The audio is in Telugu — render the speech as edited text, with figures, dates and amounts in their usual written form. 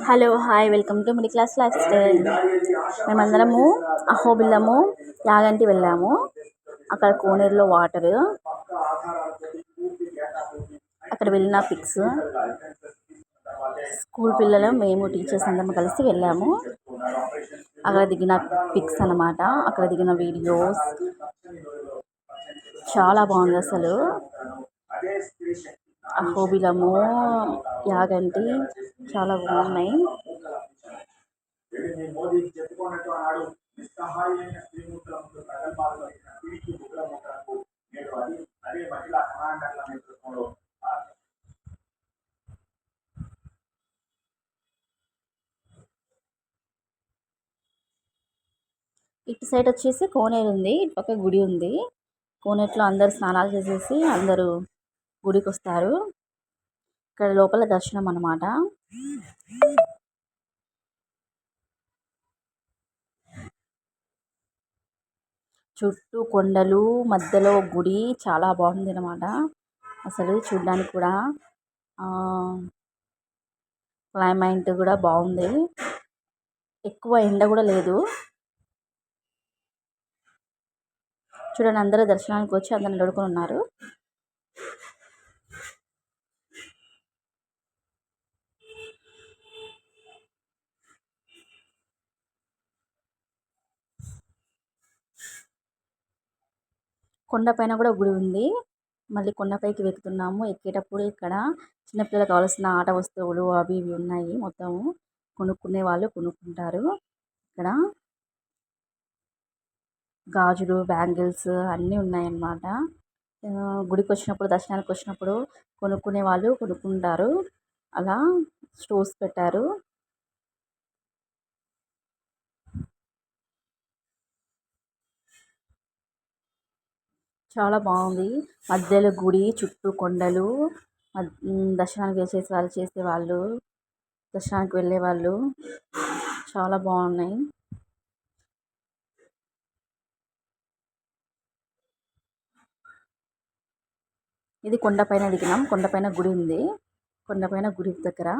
Hello hi welcome to middle class life style. మేమందరము అహోబిలము యాగంటి వెళ్ళాము. అక్కడ కోనేరులో వాటరు, అక్కడ వెళ్ళిన పిక్స్, స్కూల్ పిల్లలు మేము టీచర్స్ అందరం కలిసి వెళ్ళాము. అక్కడ దిగిన పిక్స్ అన్నమాట, అక్కడ దిగిన వీడియోస్ చాలా బాగుంది అసలు. అహోబిలము యాగంటి చాలా బాగున్నాయి. ఇటు సైడ్ వచ్చేసి కోనేరు ఉంది, ఇటు పక్క గుడి ఉంది. కోనేరులో అందరు స్నానాలు చేసేసి అందరూ గుడికి వస్తారు. ఇక్కడ లోపల దర్శనం అన్నమాట. చుట్టూ కొండలు, మధ్యలో గుడి చాలా బాగుంది అన్నమాట. అసలు చూడ్డానికి కూడా క్లైమేట్ కూడా బాగుంది, ఎక్కువ ఎండ కూడా లేదు. చూడండి, అందరూ దర్శనానికి వచ్చి అందరు నిలబడుకొని ఉన్నారు. కొండపైన కూడా గుడి ఉంది. మళ్ళీ కొండపైకి ఎక్కుతున్నాము. ఎక్కేటప్పుడు ఇక్కడ చిన్నపిల్లలకు కావాల్సిన ఆట వస్తువులు అవి ఇవి ఉన్నాయి. మొత్తము కొనుక్కునే వాళ్ళు కొనుక్కుంటారు. ఇక్కడ గాజులు, బ్యాంగిల్స్ అన్నీ ఉన్నాయన్నమాట. గుడికి వచ్చినప్పుడు, దర్శనానికి వచ్చినప్పుడు కొనుక్కునే వాళ్ళు కొనుక్కుంటారు. అలా స్టోర్స్ పెట్టారు. చాలా బాగుంది. మధ్యలో గుడి, చుట్టూ కొండలు, దర్శనానికి చేసేవాళ్ళు, దర్శనానికి వెళ్ళే వాళ్ళు చాలా బాగున్నాయి. ఇది కొండపైన దిగినాం. కొండపైన గుడి ఉంది. కొండపైన గుడి దగ్గర